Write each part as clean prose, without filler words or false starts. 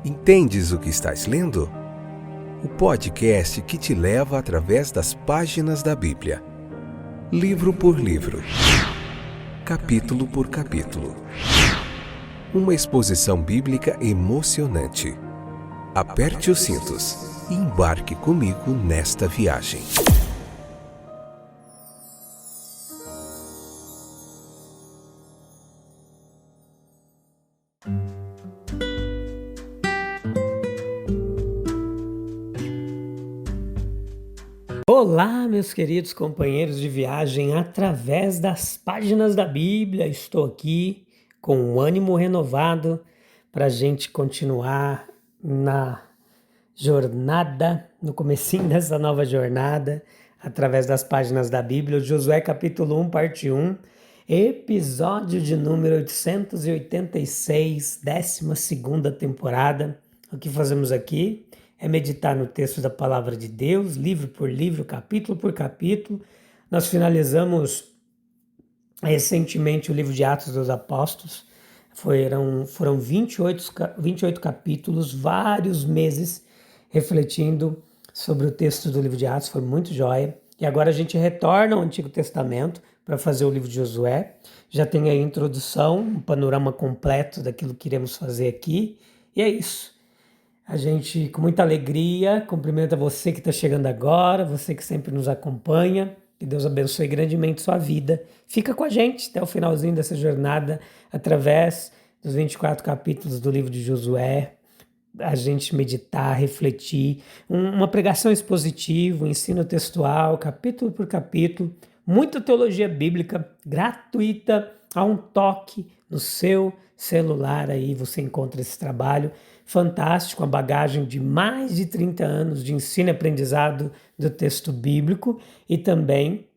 Entendes o que estás lendo? O podcast que te leva através das páginas da Bíblia. Livro por livro. Capítulo por capítulo. Uma exposição bíblica emocionante. Aperte os cintos e embarque comigo nesta viagem. Olá, meus queridos companheiros de viagem através das páginas da Bíblia. Estou aqui com um ânimo renovado para a gente continuar na jornada, no comecinho dessa nova jornada, através das páginas da Bíblia. Josué capítulo 1, parte 1, episódio de número 886, 12ª temporada. O que fazemos aqui é meditar no texto da Palavra de Deus, livro por livro, capítulo por capítulo. Nós finalizamos recentemente o livro de Atos dos Apóstolos. Foram 28 capítulos, vários meses refletindo sobre o texto do livro de Atos, foi muito joia. E agora a gente retorna ao Antigo Testamento para fazer o livro de Josué. Já tem aí a introdução, um panorama completo daquilo que iremos fazer aqui. E é isso. A gente, com muita alegria, cumprimenta você que está chegando agora, você que sempre nos acompanha. Que Deus abençoe grandemente sua vida. Fica com a gente até o finalzinho dessa jornada, através dos 24 capítulos do livro de Josué. A gente meditar, refletir, uma pregação expositiva, um ensino textual, capítulo por capítulo, muita teologia bíblica gratuita, a um toque no seu celular. Aí você encontra esse trabalho fantástico, a bagagem de mais de 30 anos de ensino e aprendizado do texto bíblico, e também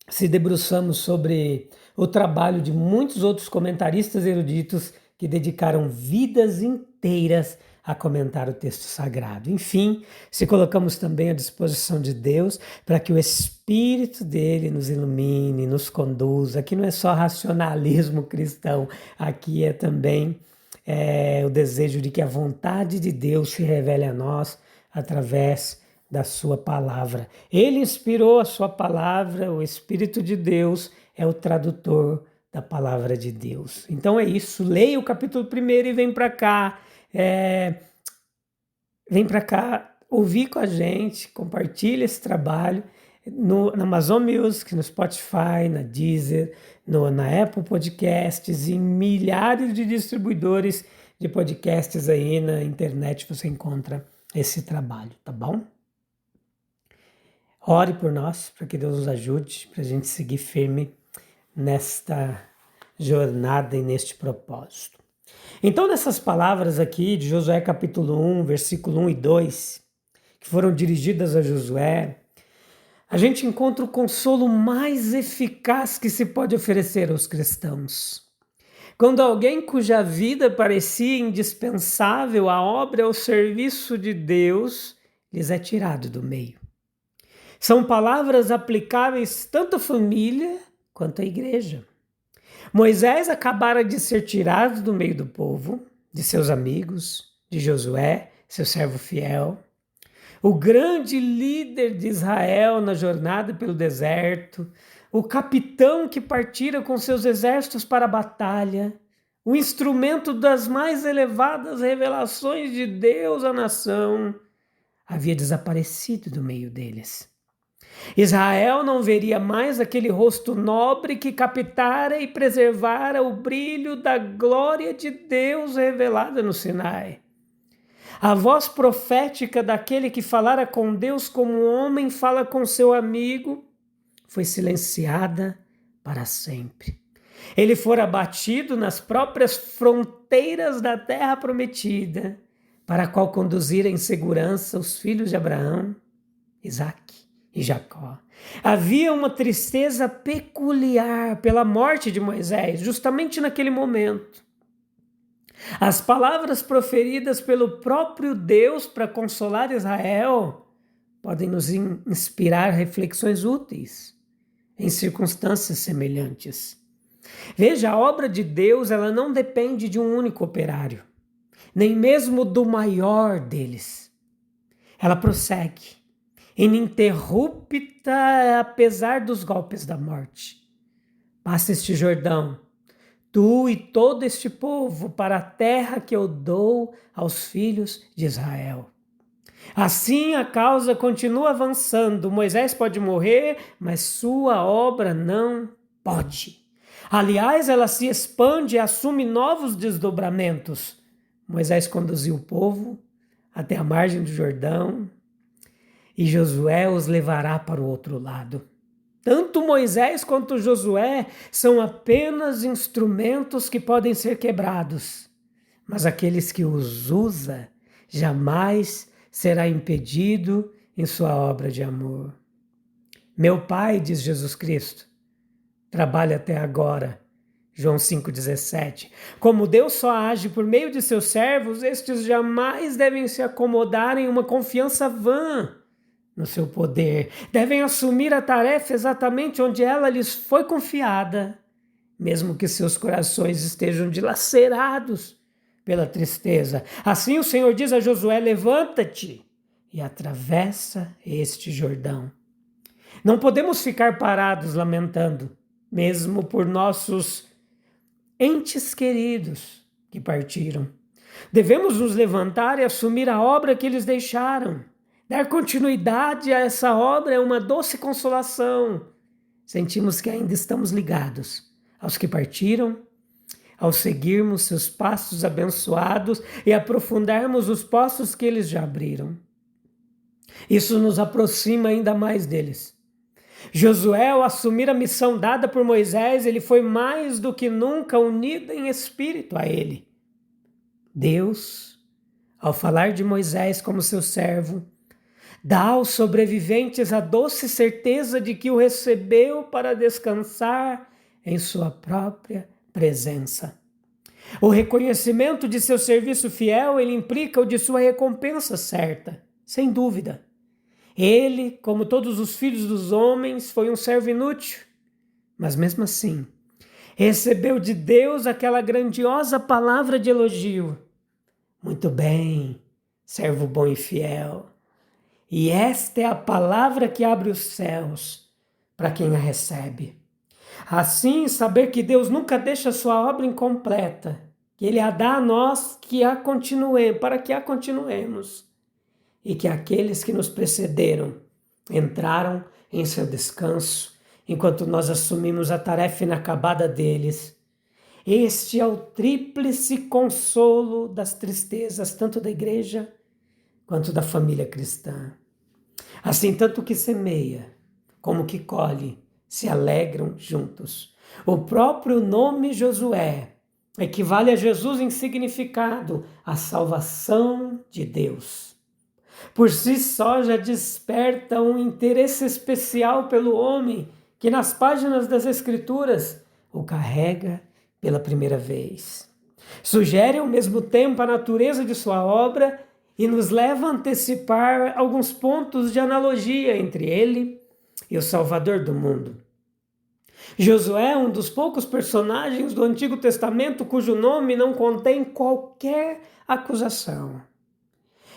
se debruçamos sobre o trabalho de muitos outros comentaristas eruditos que dedicaram vidas inteiras a comentar o texto sagrado. Enfim, se colocamos também à disposição de Deus para que o Espírito dele nos ilumine, nos conduza. Aqui não é só racionalismo cristão, aqui é também o desejo de que a vontade de Deus se revele a nós através da sua palavra. Ele inspirou a sua palavra, o Espírito de Deus é o tradutor da palavra de Deus. Então é isso, leia o capítulo 1 e vem para cá. Vem para cá ouvir com a gente, compartilha esse trabalho na Amazon Music, no Spotify, na Deezer, na Apple Podcasts e milhares de distribuidores de podcasts aí na internet você encontra esse trabalho, tá bom? Ore por nós, para que Deus nos ajude, para a gente seguir firme nesta jornada e neste propósito. Então, nessas palavras aqui de Josué capítulo 1, versículo 1 e 2, que foram dirigidas a Josué, a gente encontra o consolo mais eficaz que se pode oferecer aos cristãos. Quando alguém cuja vida parecia indispensável à obra e ao serviço de Deus, lhes é tirado do meio. São palavras aplicáveis tanto à família quanto à igreja. Moisés acabara de ser tirado do meio do povo, de seus amigos, de Josué, seu servo fiel. O grande líder de Israel na jornada pelo deserto, o capitão que partira com seus exércitos para a batalha, o instrumento das mais elevadas revelações de Deus à nação, havia desaparecido do meio deles. Israel não veria mais aquele rosto nobre que captara e preservara o brilho da glória de Deus revelada no Sinai. A voz profética daquele que falara com Deus como um homem fala com seu amigo foi silenciada para sempre. Ele fora abatido nas próprias fronteiras da terra prometida, para a qual conduzira em segurança os filhos de Abraão, Isaque e Jacó. Havia uma tristeza peculiar pela morte de Moisés, justamente naquele momento. As palavras proferidas pelo próprio Deus para consolar Israel podem nos inspirar reflexões úteis em circunstâncias semelhantes. Veja, a obra de Deus ela não depende de um único operário. nem mesmo do maior deles. Ela prossegue, ininterrupta apesar dos golpes da morte. Passa este Jordão, tu e todo este povo, para a terra que eu dou aos filhos de Israel. Assim a causa continua avançando. Moisés pode morrer, mas sua obra não pode. Aliás, ela se expande e assume novos desdobramentos. Moisés conduziu o povo até a margem do Jordão e Josué os levará para o outro lado. Tanto Moisés quanto Josué são apenas instrumentos que podem ser quebrados, mas aqueles que os usa jamais será impedido em sua obra de amor. Meu Pai, diz Jesus Cristo, trabalha até agora. João 5,17. Como Deus só age por meio de seus servos, estes jamais devem se acomodar em uma confiança vã no seu poder. Devem assumir a tarefa exatamente onde ela lhes foi confiada, mesmo que seus corações estejam dilacerados pela tristeza. Assim o Senhor diz a Josué: levanta-te e atravessa este Jordão. Não podemos ficar parados lamentando, mesmo por nossos entes queridos que partiram. Devemos nos levantar e assumir a obra que eles deixaram. Dar continuidade a essa obra é uma doce consolação. Sentimos que ainda estamos ligados aos que partiram, ao seguirmos seus passos abençoados e aprofundarmos os poços que eles já abriram. Isso nos aproxima ainda mais deles. Josué, ao assumir a missão dada por Moisés, ele foi mais do que nunca unido em espírito a ele. Deus, ao falar de Moisés como seu servo, dá aos sobreviventes a doce certeza de que o recebeu para descansar em sua própria presença. O reconhecimento de seu serviço fiel, ele implica o de sua recompensa certa, sem dúvida. Ele, como todos os filhos dos homens, foi um servo inútil, mas mesmo assim, recebeu de Deus aquela grandiosa palavra de elogio. Muito bem, servo bom e fiel. E esta é a palavra que abre os céus para quem a recebe. Assim, saber que Deus nunca deixa a sua obra incompleta, que Ele a dá a nós para que a continuemos. E que aqueles que nos precederam entraram em seu descanso, enquanto nós assumimos a tarefa inacabada deles. Este é o tríplice consolo das tristezas, tanto da igreja quanto da família cristã. Assim, tanto que semeia como que colhe se alegram juntos. O próprio nome Josué equivale a Jesus em significado, a salvação de Deus. Por si só já desperta um interesse especial pelo homem que nas páginas das Escrituras o carrega pela primeira vez. Sugere ao mesmo tempo a natureza de sua obra e nos leva a antecipar alguns pontos de analogia entre ele e o Salvador do mundo. Josué é um dos poucos personagens do Antigo Testamento cujo nome não contém qualquer acusação.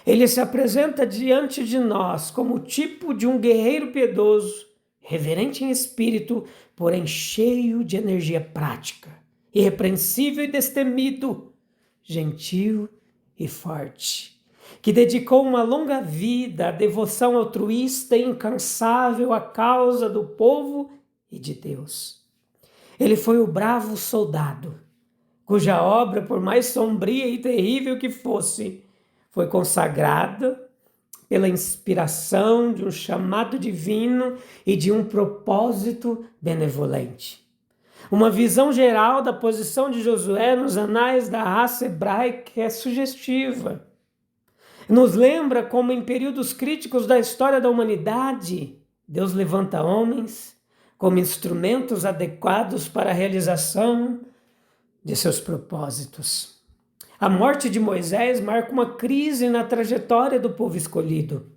Ele se apresenta diante de nós como o tipo de um guerreiro piedoso, reverente em espírito, porém cheio de energia prática, irrepreensível e destemido, gentil e forte, que dedicou uma longa vida à devoção altruísta e incansável à causa do povo e de Deus. Ele foi o bravo soldado, cuja obra, por mais sombria e terrível que fosse, foi consagrada pela inspiração de um chamado divino e de um propósito benevolente. Uma visão geral da posição de Josué nos anais da raça hebraica é sugestiva. Nos lembra como em períodos críticos da história da humanidade, Deus levanta homens como instrumentos adequados para a realização de seus propósitos. A morte de Moisés marca uma crise na trajetória do povo escolhido.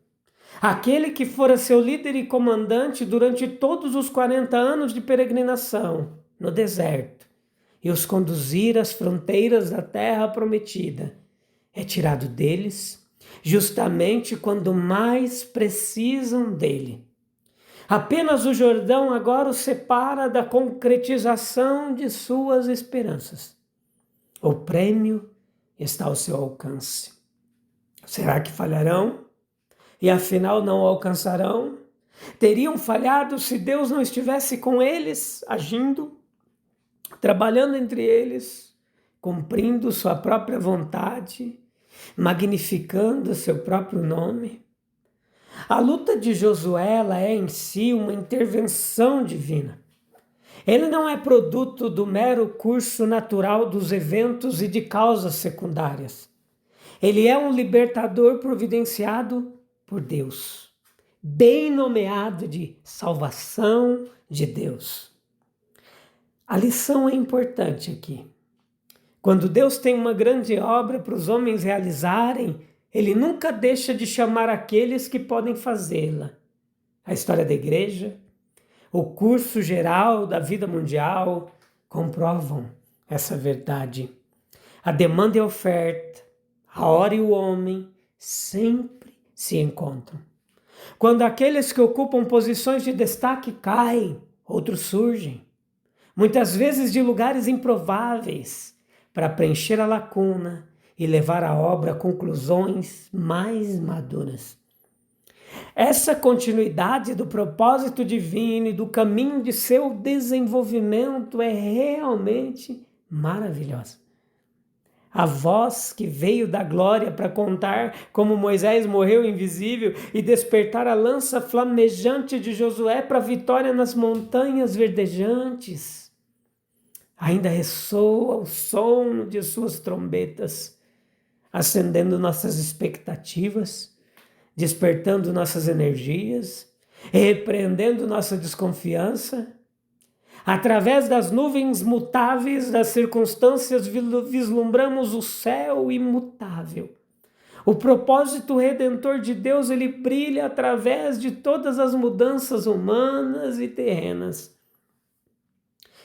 Aquele que fora seu líder e comandante durante todos os 40 anos de peregrinação no deserto e os conduzir às fronteiras da terra prometida, é tirado deles, justamente quando mais precisam dele. Apenas o Jordão agora o separa da concretização de suas esperanças. O prêmio está ao seu alcance. Será que falharão? E afinal não o alcançarão? Teriam falhado se Deus não estivesse com eles, agindo, trabalhando entre eles, cumprindo sua própria vontade, magnificando seu próprio nome? A luta de Josué ela é em si uma intervenção divina. Ele não é produto do mero curso natural dos eventos e de causas secundárias. Ele é um libertador providenciado por Deus, bem nomeado de salvação de Deus. A lição é importante aqui. Quando Deus tem uma grande obra para os homens realizarem, Ele nunca deixa de chamar aqueles que podem fazê-la. A história da igreja, o curso geral da vida mundial comprovam essa verdade. A demanda e a oferta, a hora e o homem sempre se encontram. Quando aqueles que ocupam posições de destaque caem, outros surgem, muitas vezes de lugares improváveis, para preencher a lacuna e levar a obra a conclusões mais maduras. Essa continuidade do propósito divino e do caminho de seu desenvolvimento é realmente maravilhosa. A voz que veio da glória para contar como Moisés morreu invisível e despertar a lança flamejante de Josué para a vitória nas montanhas verdejantes. Ainda ressoa o som de suas trombetas, acendendo nossas expectativas, despertando nossas energias, repreendendo nossa desconfiança. Através das nuvens mutáveis das circunstâncias vislumbramos o céu imutável. O propósito redentor de Deus, ele brilha através de todas as mudanças humanas e terrenas.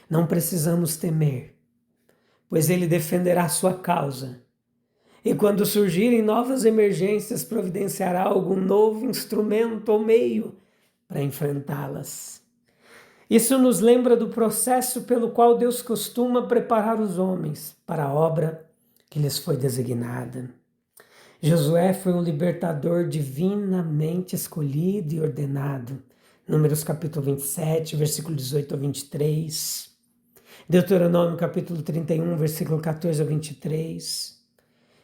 Não precisamos temer, pois ele defenderá a sua causa. E quando surgirem novas emergências, providenciará algum novo instrumento ou meio para enfrentá-las. Isso nos lembra do processo pelo qual Deus costuma preparar os homens para a obra que lhes foi designada. Josué foi um libertador divinamente escolhido e ordenado. Números capítulo 27, versículo 18 a 23. Deuteronômio capítulo 31, versículo 14 a 23.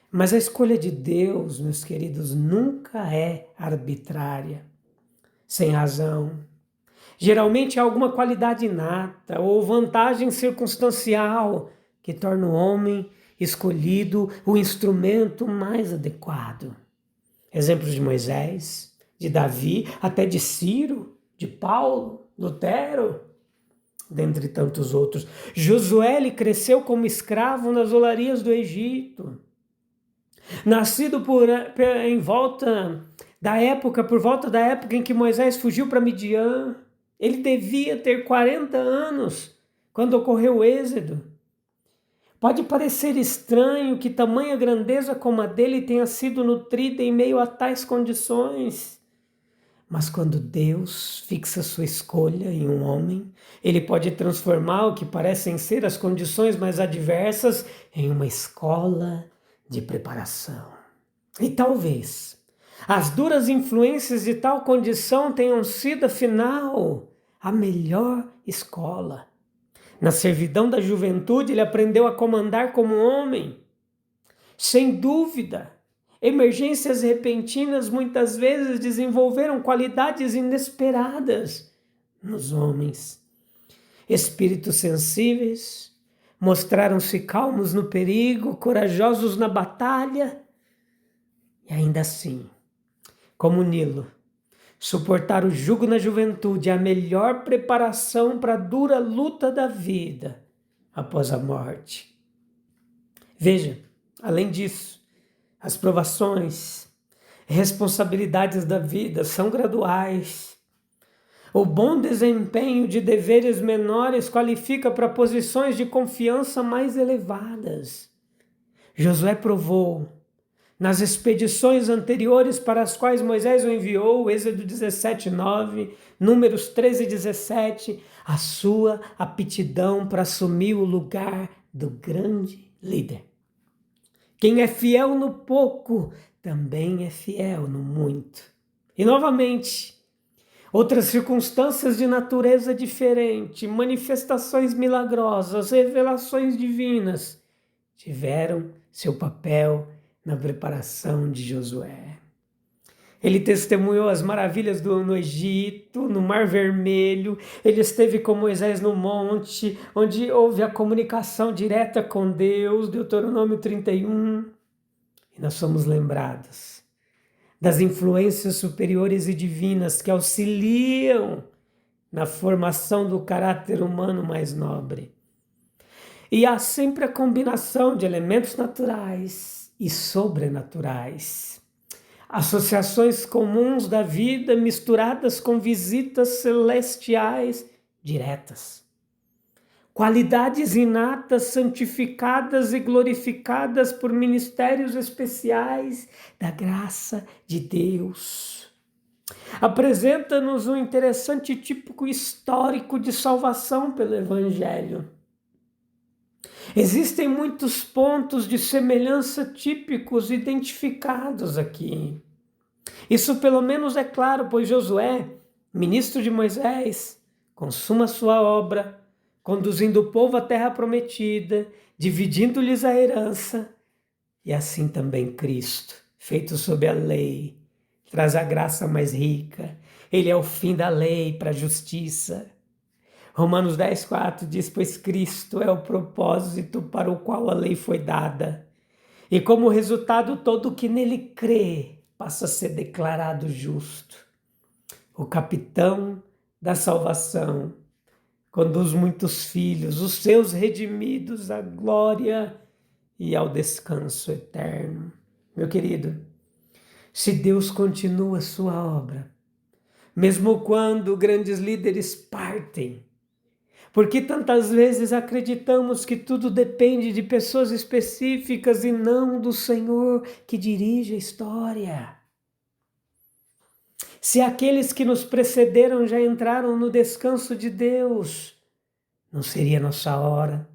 Mas a escolha de Deus, meus queridos, nunca é arbitrária, sem razão. Geralmente há alguma qualidade inata ou vantagem circunstancial que torna o homem escolhido o instrumento mais adequado. Exemplos de Moisés, de Davi, até de Ciro, de Paulo, Lutero, dentre tantos outros. Josué ele cresceu como escravo nas olarias do Egito. Nascido por volta da época em que Moisés fugiu para Midian, ele devia ter 40 anos quando ocorreu o êxodo. Pode parecer estranho que tamanha grandeza como a dele tenha sido nutrida em meio a tais condições. Mas quando Deus fixa sua escolha em um homem, ele pode transformar o que parecem ser as condições mais adversas em uma escola de preparação. E talvez as duras influências de tal condição tenham sido, afinal, a melhor escola. Na servidão da juventude, ele aprendeu a comandar como homem. Sem dúvida, emergências repentinas muitas vezes desenvolveram qualidades inesperadas nos homens. Espíritos sensíveis mostraram-se calmos no perigo, corajosos na batalha, e ainda assim, como Nilo, suportar o jugo na juventude é a melhor preparação para a dura luta da vida após a morte. Veja, além disso, as provações e responsabilidades da vida são graduais. O bom desempenho de deveres menores qualifica para posições de confiança mais elevadas. Josué provou nas expedições anteriores para as quais Moisés o enviou, Êxodo 17:9, Números 13:17, a sua aptidão para assumir o lugar do grande líder. Quem é fiel no pouco, também é fiel no muito. E novamente, outras circunstâncias de natureza diferente, manifestações milagrosas, revelações divinas, tiveram seu papel na preparação de Josué. Ele testemunhou as maravilhas no Egito, no Mar Vermelho. Ele esteve com Moisés no monte, onde houve a comunicação direta com Deus, Deuteronômio 31. E nós somos lembrados das influências superiores e divinas que auxiliam na formação do caráter humano mais nobre. E há sempre a combinação de elementos naturais e sobrenaturais. Associações comuns da vida misturadas com visitas celestiais diretas. Qualidades inatas, santificadas e glorificadas por ministérios especiais da graça de Deus. Apresenta-nos um interessante típico histórico de salvação pelo Evangelho. Existem muitos pontos de semelhança típicos identificados aqui. Isso pelo menos é claro, pois Josué, ministro de Moisés, consuma sua obra, conduzindo o povo à terra prometida, dividindo-lhes a herança, e assim também Cristo, feito sob a lei, traz a graça mais rica. Ele é o fim da lei para a justiça. Romanos 10:4 diz, pois Cristo é o propósito para o qual a lei foi dada. E como resultado, todo que nele crê passa a ser declarado justo. O capitão da salvação conduz muitos filhos, os seus redimidos, à glória e ao descanso eterno. Meu querido, se Deus continua a sua obra, mesmo quando grandes líderes partem, porque tantas vezes acreditamos que tudo depende de pessoas específicas e não do Senhor que dirige a história. Se aqueles que nos precederam já entraram no descanso de Deus, não seria nossa hora,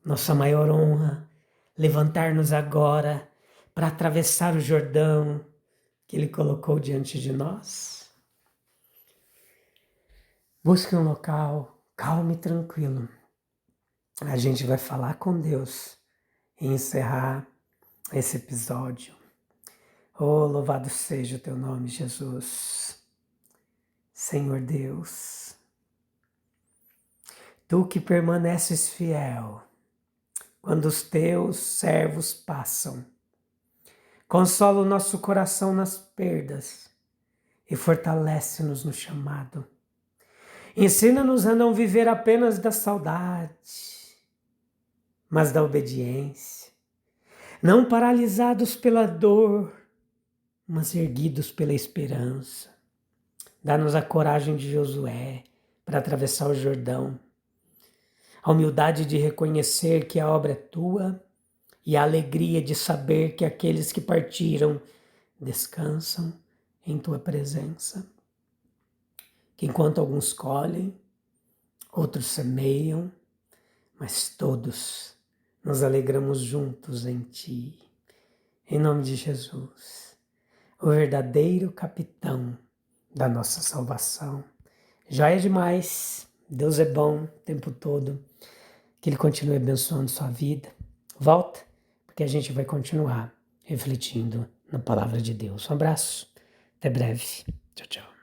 nossa maior honra, levantar-nos agora para atravessar o Jordão que Ele colocou diante de nós? Busque um local calmo e tranquilo. A gente vai falar com Deus e encerrar esse episódio. Oh, louvado seja o teu nome, Jesus. Senhor Deus, tu que permaneces fiel quando os teus servos passam, consola o nosso coração nas perdas e fortalece-nos no chamado. Ensina-nos a não viver apenas da saudade, mas da obediência. Não paralisados pela dor, mas erguidos pela esperança. Dá-nos a coragem de Josué para atravessar o Jordão. A humildade de reconhecer que a obra é tua e a alegria de saber que aqueles que partiram descansam em tua presença. Que enquanto alguns colhem, outros semeiam, mas todos nos alegramos juntos em ti. Em nome de Jesus, o verdadeiro capitão da nossa salvação. Joia demais, Deus é bom o tempo todo, que Ele continue abençoando sua vida. Volta, porque a gente vai continuar refletindo na palavra de Deus. Um abraço, até breve. Tchau, tchau.